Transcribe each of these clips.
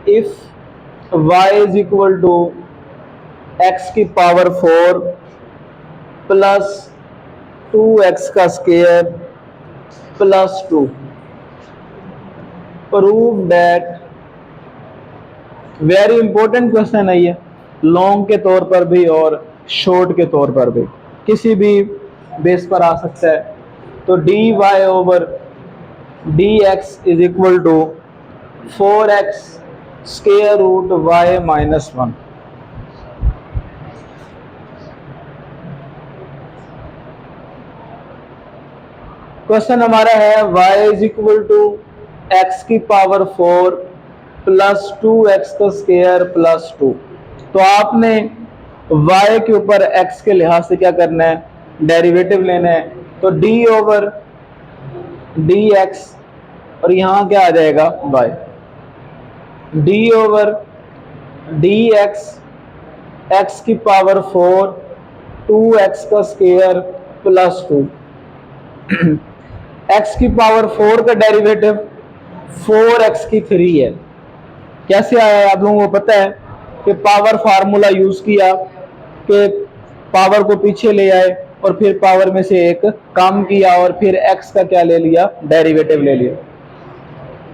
If y is equal to x की power 4 plus 2x का square plus 2, prove that, very important question है ये, long के तौर पर भी और शॉर्ट के तौर पर भी, किसी भी बेस पर आ सकता है। तो dy over dx is equal to 4x square root y minus 1। Question हमारा है y is equal to x की पावर 4 प्लस 2x का स्क्वायर प्लस 2। तो आपने y के ऊपर x के लिहाज से क्या करना है, डेरिवेटिव लेना है। तो d ओवर dx और यहाँ क्या आ जाएगा y, d over dx x की पावर 4 2x का स्क्वायर प्लस 2। x की पावर 4 का डेरिवेटिव 4x की 3 है। कैसे आया आप लोगों को पता है कि पावर फार्मूला यूज किया कि पावर को पीछे ले आए और फिर पावर में से एक कम किया और फिर x का क्या ले लिया, डेरिवेटिव ले लिया।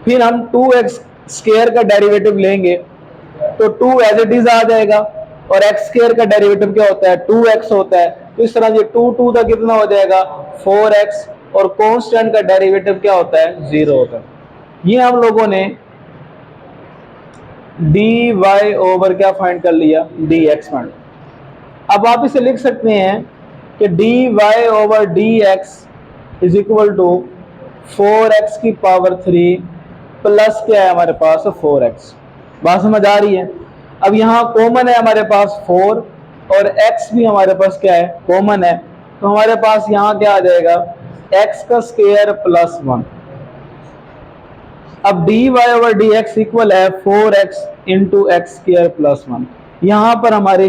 फिर हम 2x स्क्वायर का डेरिवेटिव लेंगे तो 2 एज इट इज आ जाएगा और x स्क्वायर का डेरिवेटिव क्या होता है, 2x होता है। तो इस तरह से 2 का कितना हो जाएगा, 4x, और कांस्टेंट का डेरिवेटिव क्या होता है, 0 होता है। ये हम लोगों ने dy ओवर क्या फाइंड कर लिया, dx फाइंड। अब आप इसे लिख सकते हैं कि dy over dx is equal to 4x की पावर 3 प्लस क्या है हमारे पास 4x। बात समझ आ रही है। अब यहाँ कॉमन है हमारे पास 4 और x भी हमारे पास क्या है, कॉमन है। तो हमारे पास यहाँ क्या आ जाएगा, x का स्क्वायर प्लस 1। अब dy ओवर dx इक्वल है 4x into x square plus 1। यहाँ पर हमारे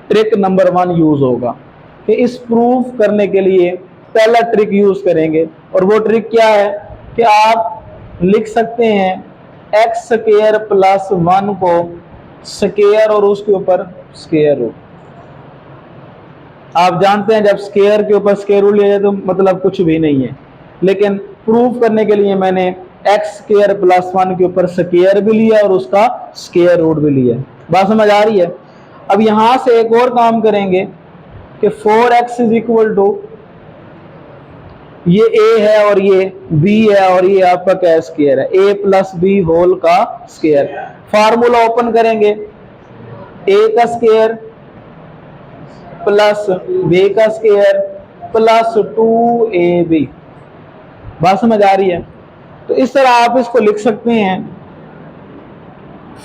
ट्रिक नंबर 1 यूज होगा कि इस प्रूफ करने के लिए पहला ट्रिक यूज करेंगे, और वो ट्रिक क्या है कि आप लिख सकते हैं एक्स स्क्वायर प्लस 1 को स्क्वायर और उसके ऊपर स्क्वायर रूट। आप जानते हैं जब स्क्वायर के ऊपर स्क्वायर रूट लिया जाए तो मतलब कुछ भी नहीं है, लेकिन प्रूफ करने के लिए मैंने एक्स स्क्वायर प्लस 1 के ऊपर स्क्वायर भी लिया और उसका स्क्वायर रूट भी लिया। बात समझ आ रही है। अब यहां से एक और काम करेंगे कि 4x इज इक्वल टू, ये a है और ये b है और ये आपका क्या स्क्वायर है, a प्लस बी होल का स्क्वायर। फार्मूला ओपन करेंगे, a का स्क्वायर प्लस b का स्क्वायर प्लस 2ab। बात समझ आ रही है। तो इस तरह आप इसको लिख सकते हैं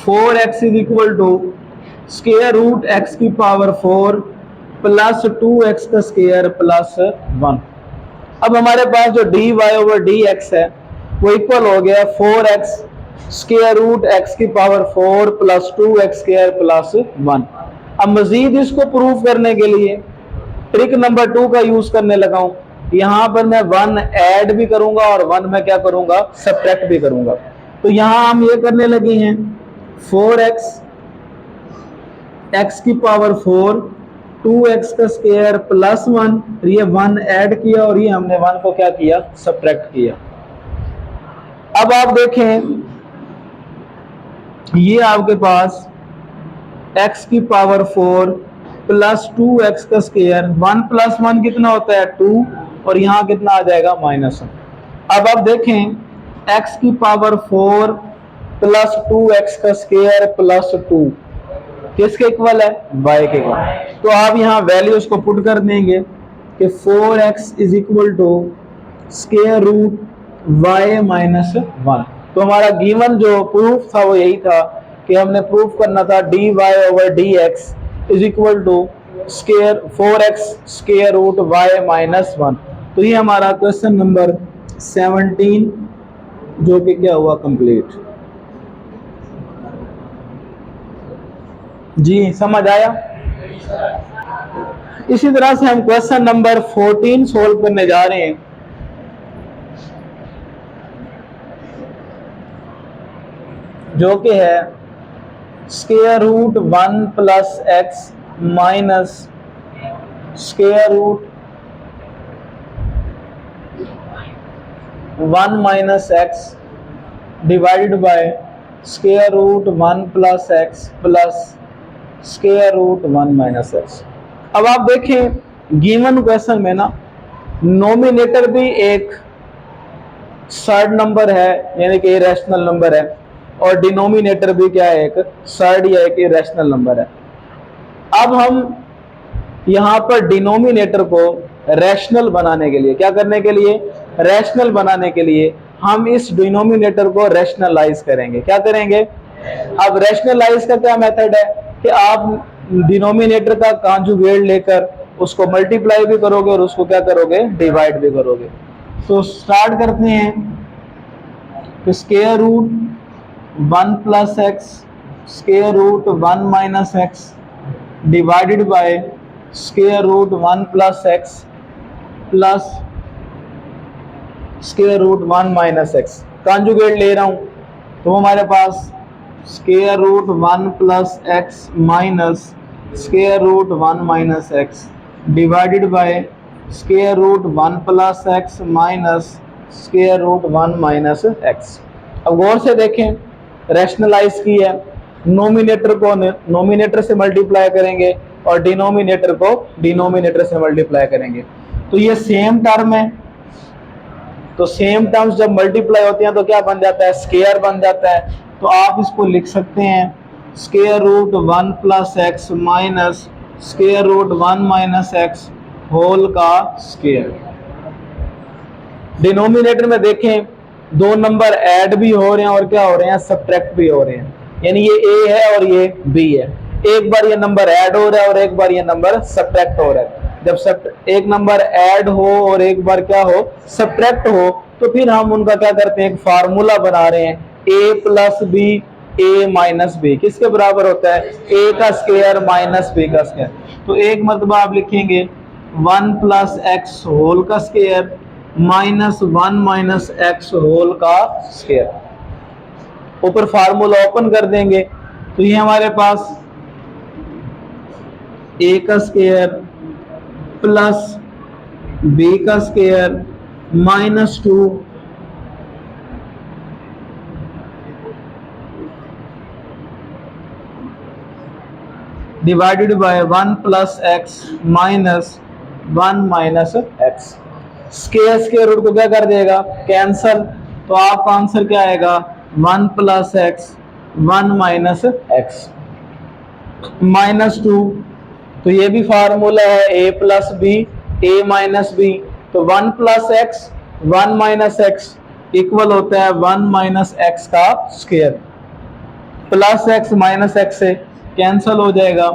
4x is equal to square root x की पावर 4 प्लस 2x का स्क्वायर प्लस 1। अब हमारे पास जो dy ओवर dx है वो इक्वल हो गया 4x स्क्वायर रूट x की power 4 plus 2x square plus 1। अब मजीद इसको प्रूफ करने के लिए ट्रिक नंबर 2 का यूज करने लगा हूं। यहां पर मैं 1 ऐड भी करूंगा और 1 मैं क्या करूंगा, सब्ट्रैक्ट भी करूंगा। तो यहां हम ये करने लगे हैं 4x x की पावर 4 2x का स्क्वायर प्लस 1, ये 1 ऐड किया और ये हमने 1 को क्या किया, सब्ट्रैक्ट किया। अब आप देखें ये आपके पास x की पावर 4 प्लस 2x का स्क्वायर, 1 प्लस 1 कितना होता है 2, और यहाँ कितना आ जाएगा -1। अब आप देखें x की पावर 4 प्लस 2x का स्क्वायर प्लस 2 किसके इक्वल है, y के इक्वल। तो आप यहाँ वैल्यूज को पुट कर देंगे कि 4x is equal to square root y minus 1। तो हमारा गिवन जो प्रूफ था वो यही था कि हमने प्रूफ करना था dy over dx is equal to square 4x square root y minus 1। तो ये हमारा क्वेश्चन नंबर 17 जो कि क्या हुआ, कंप्लीट। जी समझ आया। इसी तरह से हम क्वेश्चन नंबर 14 सोल्व करने जा रहे हैं। जो कि है square root 1 plus x minus square root 1 minus x divided by square root 1 plus x plus square root 1 minus x. अब आप देखें गिवन क्वेश्चन में ना नोमिनेटर भी एक सर्ड नंबर है, यानी कि इरेशनल नंबर है, और डिनोमिनेटर भी क्या है, एक सर्ड या एक इरेशनल नंबर है। अब हम यहाँ पर डिनोमिनेटर को रैशनल बनाने के लिए, क्या करने के लिए, रैशनल बनाने के लिए हम इस डिनोमिनेटर को रैशनलाइज करेंगे। क्या करेंगे, अब रैशनलाइज का क्या मेथड है कि आप डिनोमिनेटर का कॉन्जुगेट लेकर उसको मल्टीप्लाई भी करोगे और उसको क्या करोगे, डिवाइड भी करोगे। तो स्टार्ट करते हैं, तो square root 1 plus x square root 1 minus x divided by square root 1 plus x plus square root 1 minus x. Conjugate ले रहा हूं तो हमारे पास square root 1 plus x minus square root 1 minus x divided by square root 1 plus x minus square root 1 minus x. अब गौर से देखें, रैशनलाइज की है, नोमिनेटर को नोमिनेटर से मल्टीप्लाई करेंगे और डिनोमिनेटर को डिनोमिनेटर से मल्टीप्लाई करेंगे, तो ये सेम टर्म है। तो सेम टर्म्स जब मल्टीप्लाई होती हैं तो क्या बन जाता है, स्क्वायर बन जाता है। तो आप इसको लिख सकते हैं square root 1 plus x minus square root 1 minus x whole का स्क्वायर। डिनोमिनेटर में देखें दो नंबर ऐड भी हो रहे हैं और क्या हो रहे हैं, सब्ट्रैक्ट भी हो रहे हैं, यानी ये a है और ये b है। एक बार ये नंबर ऐड हो रहा है और एक बार ये नंबर सब्ट्रैक्ट हो रहा है। जब एक नंबर ऐड हो और एक बार क्या हो, सब्ट्रैक्ट हो, तो फिर हम उनका क्या करते हैं, एक फार्मूला बना रहे हैं, a plus b a minus b किसके बराबर होता है, a का स्क्वायर माइनस b का स्क्वायर। तो एक मरतबा आप लिखेंगे 1 प्लस एक्स होल का square minus 1 minus x whole का स्क्वायर। ऊपर फार्मूला ओपन कर देंगे तो ये हमारे पास a का स्क्वायर प्लस b का square minus 2 divided by 1 plus x minus 1 minus x. Square square root को क्या कर देगा, कैंसल। तो आपका आंसर क्या आएगा, 1 plus x 1 minus x minus 2। तो ये भी फार्मूला है a plus b a minus b. तो 1 plus x 1 minus x equal होता है 1 माइनस एक्स का square, plus x minus x से कैंसल हो जाएगा,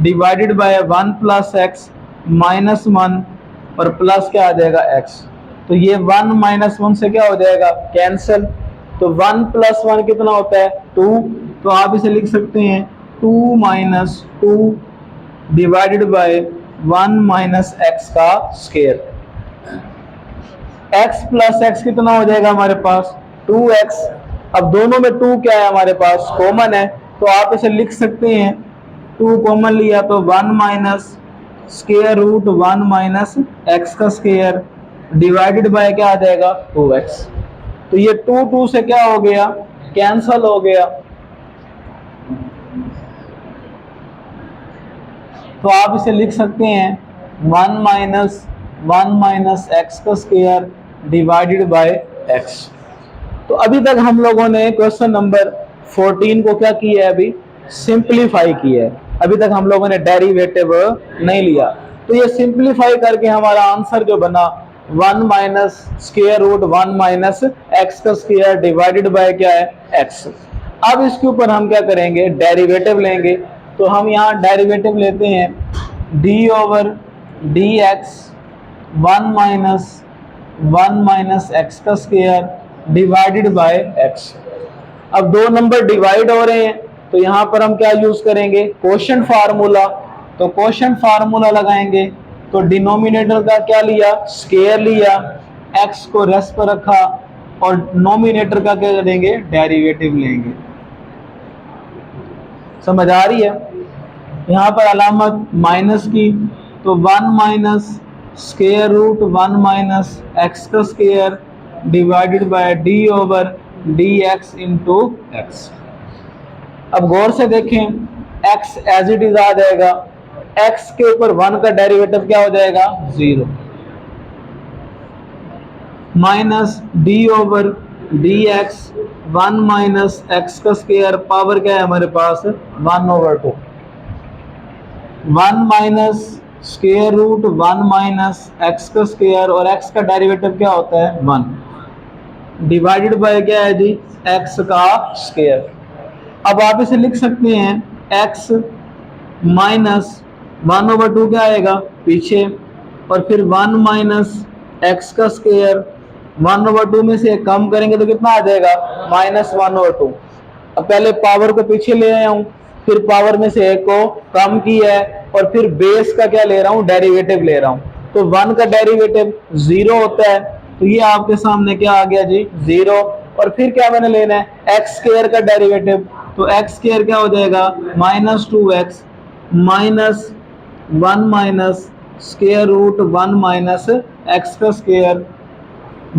divided by 1 plus x minus 1 और प्लस क्या आ जाएगा x। तो ये 1 माइनस 1 से क्या हो जाएगा, कैंसल। तो 1 प्लस 1 कितना होता है, 2। तो आप इसे लिख सकते हैं 2 minus 2 divided by 1 minus x का स्क्वायर। x प्लस एक्स कितना हो जाएगा हमारे पास, 2x। अब दोनों में 2 क्या है हमारे पास, कॉमन है, तो आप इसे लिख सकते हैं 2 कॉमन लिया तो 1 minus square root 1 minus x का स्क्वायर डिवाइडेड बाय क्या आ जाएगा, 2x। तो ये 2 से क्या हो गया, कैंसल हो गया। तो आप इसे लिख सकते हैं 1 माइनस एक्स का स्क्वायर डिवाइडेड बाय x। तो अभी तक हम लोगों ने क्वेश्चन नंबर 14 को क्या किया है, अभी सिंप्लीफाई किया है। अभी तक हम लोगों ने डेरिवेटिव नहीं लिया। तो ये सिंप्लीफाई करके हमारा आंसर जो बना 1 minus square root 1 minus x का स्क्वायर डिवाइडेड बाय क्या है, x। अब इसके ऊपर हम क्या करेंगे, डेरिवेटिव लेंगे। तो हम यहाँ डेरिवेटिव लेते हैं d over d x 1 minus x का स्क्वायर डिवाइडेड बाय x। अब दो नंबर डिवाइड हो रहे हैं तो यहाँ पर हम क्या यूज करेंगे, कोशेंट फार्मूला। तो कोशेंट फार्मूला लगाएंगे तो डिनोमिनेटर का क्या लिया, स्क्वायर लिया, x को रेस्ट पर रखा और नोमिनेटर का क्या करेंगे, डेरिवेटिव लेंगे। समझ आ रही है? यहाँ पर अलामत माइनस की, तो 1 minus square root 1 minus x का square divided by d over d x into x. अब गौर से देखें, x एज इट इज आ जाएगा, x के ऊपर 1 का डेरिवेटिव क्या हो जाएगा 0, minus d over d x 1 minus x का स्क्वायर, पावर क्या है हमारे पास 1 over 2, 1 minus square root 1 minus x का स्क्वायर, और x का डेरिवेटिव क्या होता है 1, डिवाइडेड बाय क्या है जी x का स्क्वायर। अब आप इसे लिख सकते हैं x माइनस 1 ओवर 2 क्या आएगा पीछे, और फिर 1 माइनस एक्स का स्क्वायर, 1 ओवर 2 में से कम करेंगे तो कितना आ जाएगा माइनस 1 ओवर 2। अब पहले पावर को पीछे ले आया हूँ, फिर पावर में से एक को कम किया है, और फिर बेस का क्या ले रहा हूँ डेरिवेटिव ले रहा हूँ, तो 1 का डेरिवेटिव 0 होता है, तो ये आपके सामने क्या आ गया जी 0। और फिर क्या मैंने लेना है एक्स स्क्वायर का डेरिवेटिव, तो एक्स स्क्वायर क्या हो जाएगा minus 2x minus 1 minus square root 1 minus x का स्क्वायर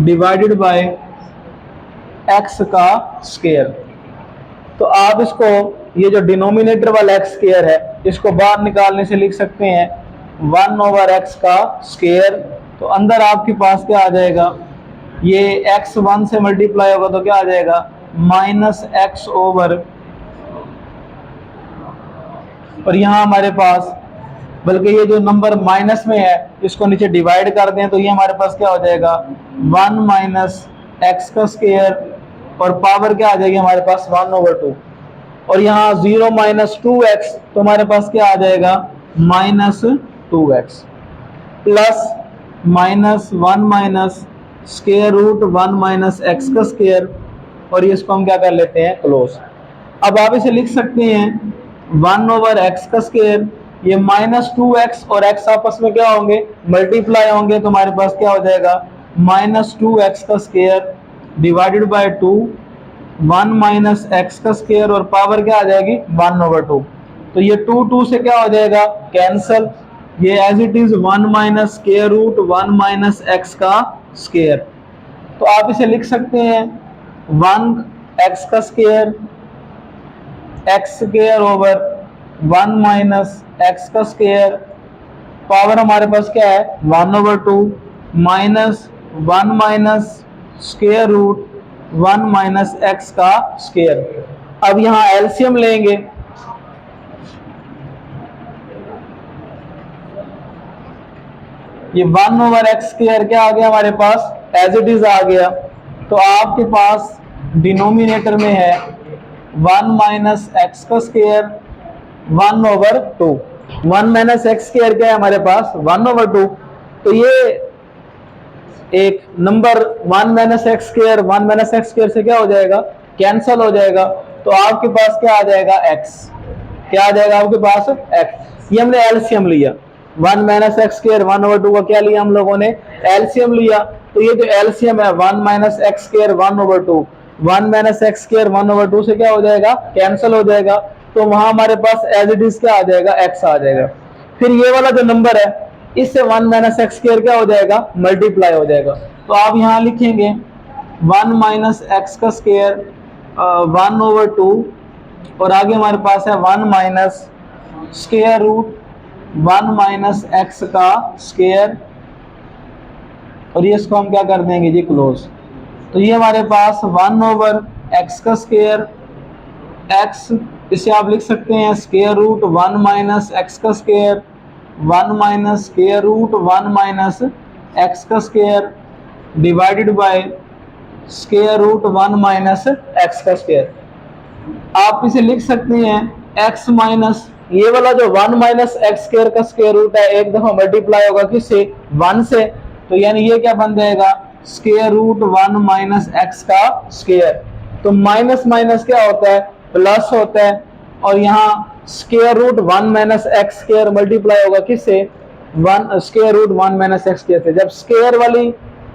डिवाइडेड बाय एक्स का स्क्वायर। तो आप इसको, ये जो डिनोमिनेटर वाला एक्स स्क्वायर है, इसको बाहर निकालने से लिख सकते हैं 1 ओवर एक्स का स्क्वायर। तो अंदर आपके पास क्या आ जाएगा, ये x 1 से मल्टीप्लाई होगा तो क्या आ जाएगा माइनस एक्स ओवर, और यहाँ हमारे पास, बल्कि ये जो नंबर माइनस में है इसको नीचे डिवाइड कर दें तो ये हमारे पास क्या हो जाएगा 1 माइनस एक्स का स्क्वायर, और पावर क्या आ जाएगी हमारे पास 1 ओवर 2, और यहाँ 0 माइनस 2x, तो हमारे पास क्या आ जाएगा minus 2x plus minus 1 minus square root 1 minus x का स्क्वायर, और ये इसको हम क्या कर लेते हैं क्लोज। अब आप इसे लिख सकते हैं 1 ओवर एक्स का स्क्वायर, ये माइनस 2x और x आपस में क्या होंगे मल्टीप्लाई होंगे, तो हमारे पास क्या हो जाएगा माइनस 2x का square divided bye 2, 1 minus x का स्क्वायर, और पावर क्या आ जाएगी 1 ओवर 2। तो ये 2 से क्या हो जाएगा कैंसल, ये as it is 1 minus square root 1 minus x का स्क्वायर। तो आप इसे लिख सकते हैं 1 एक्स का square x square over 1 minus x का स्क्वायर, पावर हमारे पास क्या है 1 over 2 minus 1 minus square root 1 minus x का स्क्वायर। अब यहाँ एलसीएम लेंगे, ये 1 ओवर एक्स स्क्वायर क्या आ गया हमारे पास एज इट इज आ गया, तो आपके पास डिनोमिनेटर में है 1 माइनस एक्स का square 1 over 2, 1 minus x square क्या है हमारे पास 1 ओवर 2, तो ये एक number 1 minus x square 1 minus x square से क्या हो जाएगा कैंसल हो जाएगा, तो आपके पास क्या आ जाएगा x, क्या आ जाएगा आपके पास x। ये हमने एलसीएम लिया, 1 माइनस एक्स स्क्वायर 1 ओवर 2 का क्या लिया हम लोगों ने एलसीएम लिया, तो ये जो एलसीएम है 1 minus x square 1 over 2, 1 minus x square 1 over 2 से क्या हो जाएगा कैंसिल हो जाएगा, तो वहां हमारे पास एज इट इज क्या आ जाएगा x आ जाएगा। फिर ये वाला जो नंबर है इससे 1 माइनस एक्स स्क्वायर क्या हो जाएगा मल्टीप्लाई हो जाएगा, तो आप यहाँ लिखेंगे 1 माइनस एक्स का स्क्वायर 1 ओवर 2, और आगे हमारे पास है 1 minus square root 1 minus x का स्क्वायर, और ये इसको हम क्या कर देंगे जी क्लोज। तो ये हमारे पास 1 ओवर एक्स का स्क्वायर एक्स, इसे आप लिख सकते हैं स्क्वायर रूट 1 माइनस एक्स का square 1 minus square root 1 minus x का square divided by square root 1 minus x का स्क्वायर। आप इसे लिख सकते हैं x माइनस, ये वाला जो 1 माइनस एक्स स्क्वायर का स्क्वायर रूट है एक दफा मल्टीप्लाई होगा किससे 1 से, तो यानी ये क्या बन जाएगा स्क्वायर रूट 1 माइनस एक्स का स्क्वायर। तो माइनस माइनस क्या होता है प्लस होता है, और यहाँ square root 1 minus x square multiply होगा किससे 1 square root 1 minus x square से। जब स्क्वायर वाली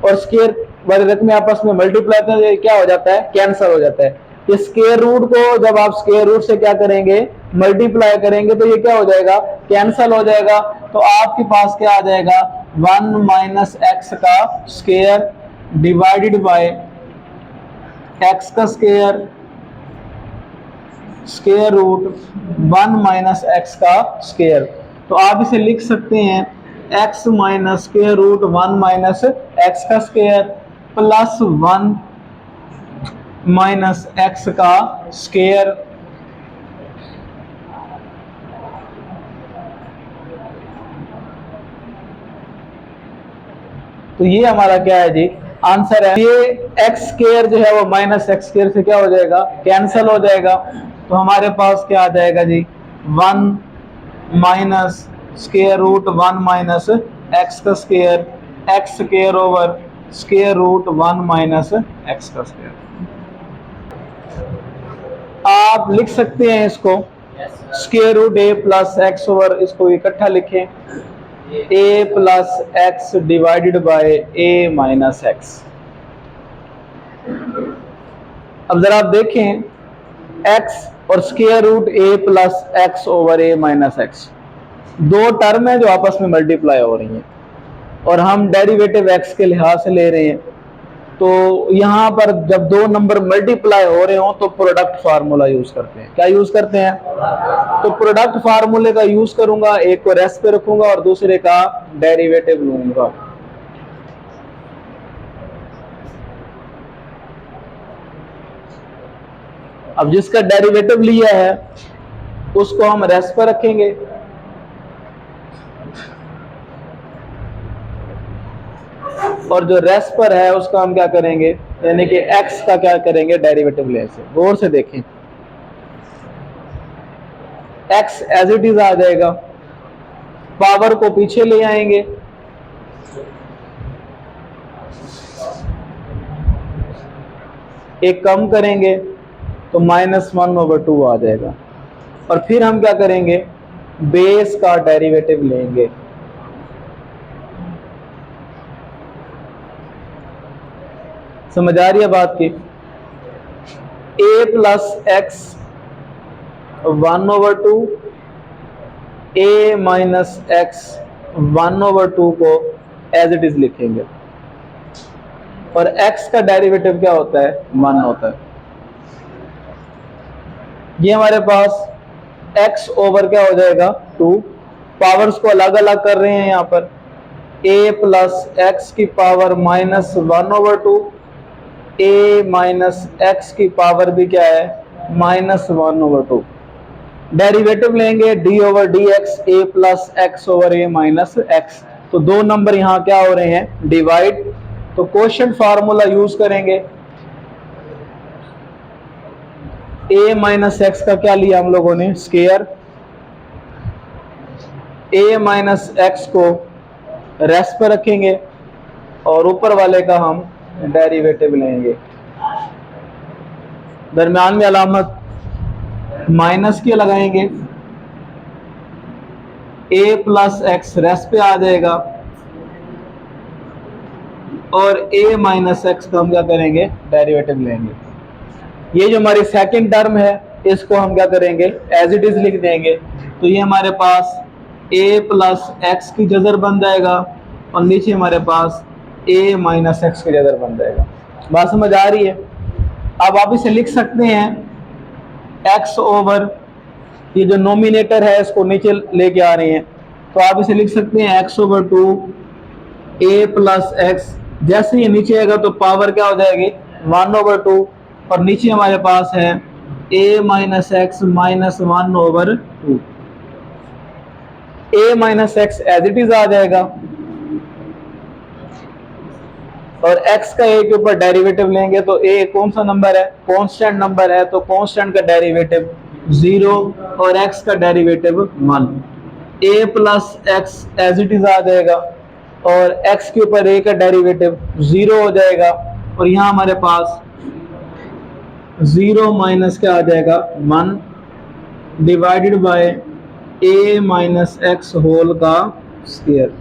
और स्क्वायर वाली रकमें आपस में मल्टीप्लाई होते हैं क्या हो जाता है कैंसिल हो जाता है। इस स्क्वायर रूट को जब आप स्क्वायर रूट से क्या करेंगे, मल्टीप्लाई करेंगे, तो ये क्या हो जाएगा, कैंसल हो जाएगा। तो आपके पास क्या आ जाएगा, 1 माइनस एक्स का स्क्वायर डिवाइडेड बाय एक्स का square square root 1 minus x का स्क्वायर। तो आप इसे लिख सकते हैं x minus square root 1 minus x का स्क्वायर प्लस 1 माइनस एक्स का स्क्वायर तो ये हमारा क्या है जी, आंसर है। ये एक्स स्क्वायर जो है वो माइनस एक्स स्क्वायर से क्या हो जाएगा, कैंसल हो जाएगा। तो हमारे पास क्या आ जाएगा जी, 1 minus square root 1 minus x का square, x square over square root 1 minus x का स्क्वायर। आप लिख सकते हैं इसको square root a plus x over, इसको इकट्ठा लिखें, a plus x divided by a minus x. अब जरा आप देखें, एक्स और square root a plus x over a minus x, दो टर्म है जो आपस में मल्टीप्लाई हो रही हैं और हम डेरिवेटिव एक्स के लिहाज से ले रहे हैं। तो यहाँ पर जब दो नंबर मल्टीप्लाई हो रहे हो तो प्रोडक्ट फार्मूला यूज करते हैं। क्या यूज करते हैं, तो प्रोडक्ट फार्मूले का यूज करूंगा, एक को रेस्ट पे रखूंगा और दूसरे का डेरिवेटिव लूंगा। अब जिसका डेरिवेटिव लिया है उसको हम रेस्ट पर रखेंगे और जो रेस्ट पर है उसका हम क्या करेंगे, यानी कि x का क्या करेंगे, डेरिवेटिव ले से। गौर से देखें, x एज इट इज आ जाएगा, पावर को पीछे ले आएंगे, एक कम करेंगे तो -1/2 आ जाएगा और फिर हम क्या करेंगे, बेस का डेरिवेटिव लेंगे। समझ आ रही है बात की, a plus x 1/2, a minus x 1/2 को एज इट इज लिखेंगे और x का डेरिवेटिव क्या होता है, 1 होता है। ये हमारे पास x ओवर क्या हो जाएगा, 2। पावर्स को अलग अलग कर रहे हैं यहाँ पर, a प्लस एक्स की पावर -1/2, a माइनस एक्स की पावर भी क्या है, -1/2। डेरिवेटिव लेंगे d over d x, a plus x over a minus x. तो दो नंबर यहाँ क्या हो रहे हैं, डिवाइड। तो क्वोशिएंट फार्मूला यूज करेंगे, a माइनस एक्स का क्या लिया हम लोगों ने, स्क्वायर, a माइनस एक्स को रेस्ट पर रखेंगे और ऊपर वाले का हम डेरिवेटिव लेंगे। दरम्यान में अलामत माइनस की लगाएंगे, a प्लस एक्स रेस्ट पे आ जाएगा और a माइनस एक्स का हम क्या करेंगे, डेरिवेटिव लेंगे। ये जो हमारी सेकंड टर्म है इसको हम क्या करेंगे, एज इट इज लिख देंगे। तो ये हमारे पास a प्लस एक्स की जजर बन जाएगा और नीचे हमारे पास a माइनस एक्स की जगह बन जाएगा। बात समझ आ रही है। अब आप इसे लिख सकते हैं x ओवर, ये जो नोमिनेटर है इसको नीचे लेके आ रहे हैं, तो आप इसे लिख सकते हैं x over 2 a plus x. जैसे ये नीचे आएगा तो पावर क्या हो जाएगी, 1/2 और नीचे हमारे पास है a minus x -1/2। a minus x as it is आ जाएगा और x का a के ऊपर डेरिवेटिव लेंगे तो a कौन सा नंबर है, कांस्टेंट नंबर है, तो कांस्टेंट का डेरिवेटिव 0 और x का derivative 1। a plus x as it is आ जाएगा और x के ऊपर a का डेरिवेटिव 0 हो जाएगा और यहाँ हमारे पास 0 माइनस क्या आ जाएगा, 1 divided by a minus x whole का स्क्वायर।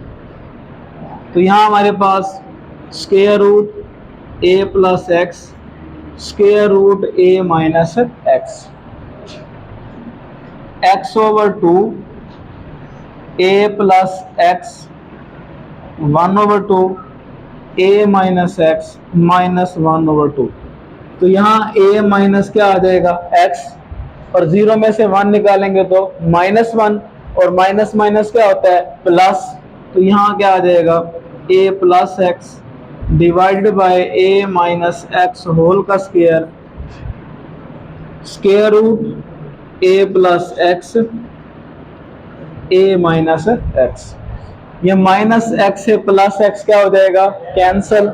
तो यहाँ हमारे पास square root a plus x square root a minus x, x over 2 a plus x 1 over 2 a minus x minus 1 over 2। तो यहाँ ए माइनस क्या आ जाएगा एक्स, और 0 में से 1 निकालेंगे तो -1, और माइनस माइनस क्या होता है प्लस, तो यहाँ क्या आ जाएगा a plus x divided by a minus x whole का square, square root a plus x a minus x. ये माइनस एक्स से प्लस एक्स क्या हो जाएगा कैंसल,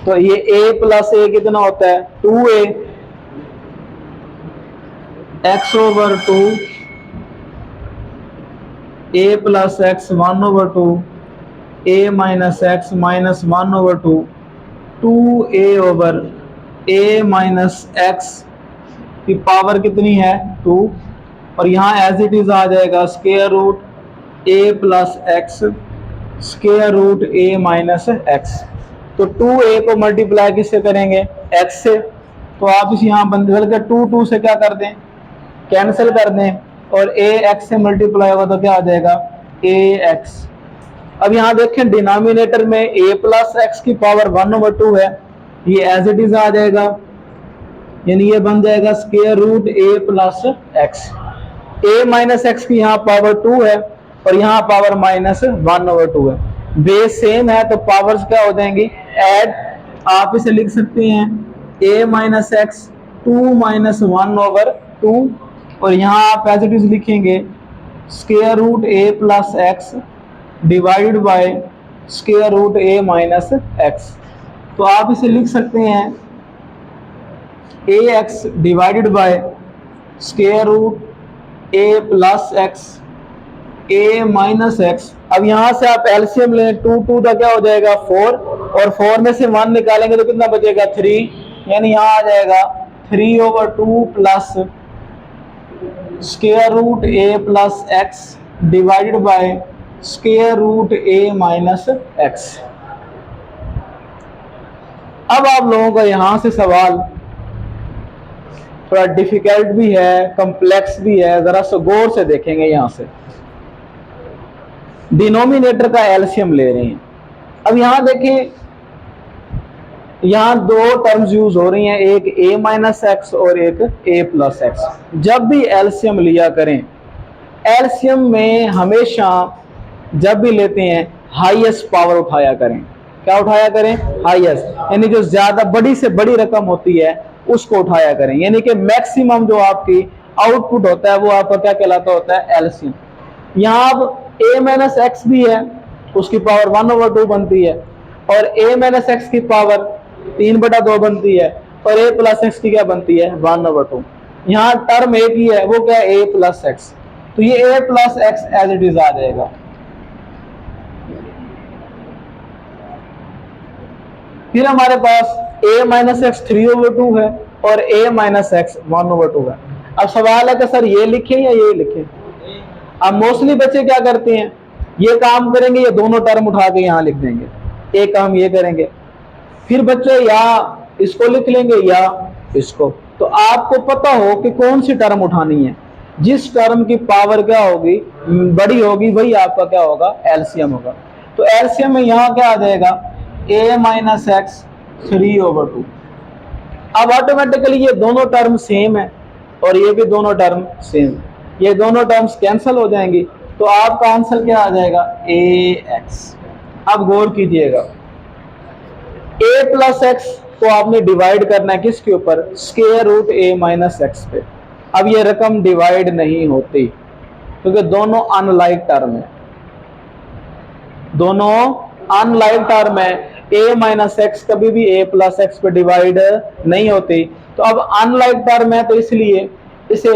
तो ये a प्लस ए कितना होता है 2a, x over 2 a plus x 1 over 2 a minus x minus 1 over 2 2a over a minus x की पावर कितनी है 2, और यहाँ एज इट इज आ जाएगा square root a plus x square root a minus x. तो 2a को multiply किससे करेंगे x से, तो आप इस यहाँ बदल के 2 से क्या कर दें कैंसिल कर दें, और a x से मल्टीप्लाई होगा तो क्या आ जाएगा ax। अब यहाँ देखें डिनोमिनेटर में a प्लस एक्स की पावर 1 ओवर 2 है, ये एज इट इज आ जाएगा, यानी ये बन जाएगा square root a plus x. a minus x की यहाँ पावर 2 है और यहाँ पावर माइनस 1 ओवर 2 है, बेस सेम है तो पावर्स क्या हो जाएंगी ऐड। आप इसे लिख सकते हैं a minus x 2 minus 1 over 2, और यहाँ आप एज इट इज लिखेंगे square root a plus x divided by square root a minus x. तो आप इसे लिख सकते हैं ax divided by square root a plus x a minus x. अब यहाँ से आप एलसीएम लें 2 का क्या हो जाएगा 4, और 4 में से 1 निकालेंगे तो कितना बचेगा 3, यानी यहाँ आ जाएगा 3 over 2 plus square root a plus x divided by square root a minus x. अब आप लोगों का यहाँ से सवाल थोड़ा डिफिकल्ट भी है कॉम्प्लेक्स भी है, जरा सा गौर से देखेंगे। यहाँ से डिनोमिनेटर का एलसीएम ले रहे हैं। अब यहाँ देखें, यहाँ दो टर्म्स यूज हो रही हैं, एक a माइनस एक्स और एक a प्लस एक्स। जब भी एलसीएम लिया करें, एलसीएम में हमेशा जब भी लेते हैं हाईएस्ट पावर उठाया करें। क्या उठाया करें हाईएस्ट, यानी जो ज्यादा बड़ी से बड़ी रकम होती है उसको उठाया करें, यानी कि मैक्सिमम जो आपकी आउटपुट होता है वो आपका क्या कहलाता होता है एलसीएम। यहाँ अब a माइनस एक्स भी है, उसकी पावर 1 ओवर 2 बनती है, और a माइनस एक्स की पावर 3/2 बनती है, और a प्लस एक्स की क्या बनती है 1 ओवर 2। यहाँ टर्म एक ही है, वो क्या है a प्लस एक्स, तो ये a plus x as it is आ जाएगा। फिर हमारे पास a माइनस एक्स 3 ओवर 2 है और a माइनस एक्स 1 ओवर 2 है। अब सवाल है कि सर ये लिखें या ये लिखें। अब मोस्टली बच्चे क्या करते हैं, ये काम करेंगे, ये दोनों टर्म उठा के यहाँ लिख देंगे, एक काम ये करेंगे, फिर बच्चे या इसको लिख लेंगे या इसको। तो आपको पता हो कि कौन सी टर्म उठानी है, जिस टर्म की पावर क्या होगी बड़ी होगी वही आपका क्या होगा एलसीएम होगा। तो एलसीएम में यहाँ क्या आ जाएगा a माइनस एक्स 3 ओवर 2। अब ऑटोमेटिकली ये दोनों टर्म सेम है और ये भी दोनों टर्म सेम, ये दोनों टर्म्स कैंसिल हो जाएंगी, तो आपका आंसर क्या आ जाएगा ax। अब गौर कीजिएगा, a प्लस एक्स को आपने डिवाइड करना है किसके ऊपर, square root a minus x पे। अब ये रकम डिवाइड नहीं होती क्योंकि दोनों अनलाइक टर्म है, दोनों अनलाइक टर्म है। a माइनस एक्स कभी भी a प्लस एक्स पे डिवाइड नहीं होती, तो अब अनलाइक टर्म है तो इसलिए इसे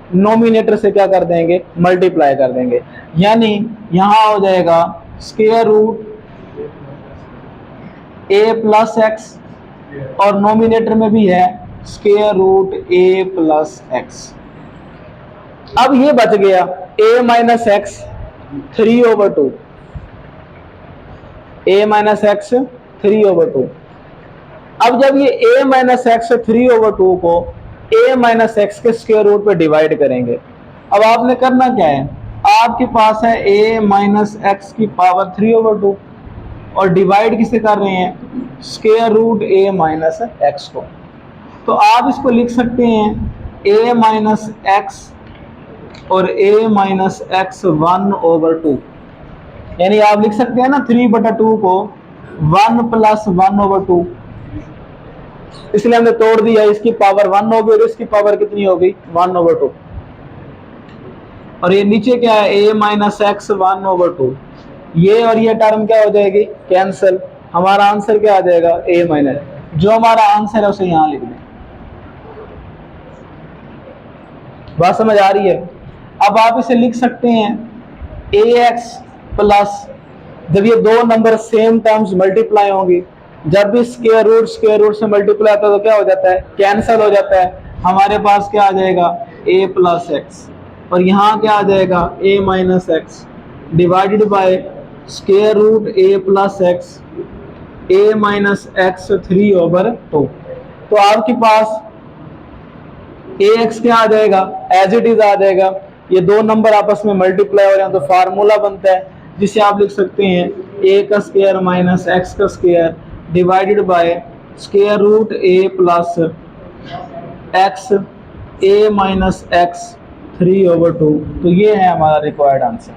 नोमिनेटर से क्या कर देंगे मल्टीप्लाई कर देंगे, यानी यहां हो जाएगा square root a plus x और नोमिनेटर में भी है square root a plus x. अब ये बच गया a minus x 3 over 2, a minus x 3 over 2। अब जब ये a माइनस एक्स 3/2 को a माइनस एक्स के स्क्वायर रूट पे डिवाइड करेंगे, अब आपने करना क्या है, आपके पास है a माइनस एक्स की पावर 3/2 और डिवाइड किसे कर रहे हैं, square root a minus x को। तो आप इसको लिख सकते हैं a माइनस एक्स और a माइनस एक्स 1/2, यानी आप लिख सकते हैं ना 3/2 को 1 + 1/2, इसलिए हमने तोड़ दिया, इसकी पावर 1 होगी और इसकी पावर कितनी होगी 1/2। और ये नीचे क्या है a माइनस एक्स 1/2, ये और ये टर्म क्या हो जाएगी, कैंसिल। हमारा आंसर क्या आ जाएगा, a माइनस, जो हमारा आंसर है उसे यहां लिख दें। बात समझ आ रही है। अब आप इसे लिख सकते हैं ax प्लस, जब ये दो नंबर सेम टर्म्स मल्टीप्लाई होंगी, जब भी स्क्वायर रूट से मल्टीप्लाई होता है तो क्या हो जाता है, कैंसिल हो जाता है। हमारे पास क्या आ जाएगा a प्लस एक्स, और यहाँ क्या आ जाएगा a minus x divided by square root a plus x, a minus x 3/2। तो आपके पास ax क्या आ जाएगा, एज इट इज आ जाएगा। ये दो नंबर आपस में मल्टीप्लाई हो रहे हैं तो फार्मूला बनता है, जिसे आप लिख सकते हैं a का स्क्वायर माइनस एक्स का square divided by square root a plus x, a minus x 3/2। तो ये है हमारा रिक्वायर्ड आंसर।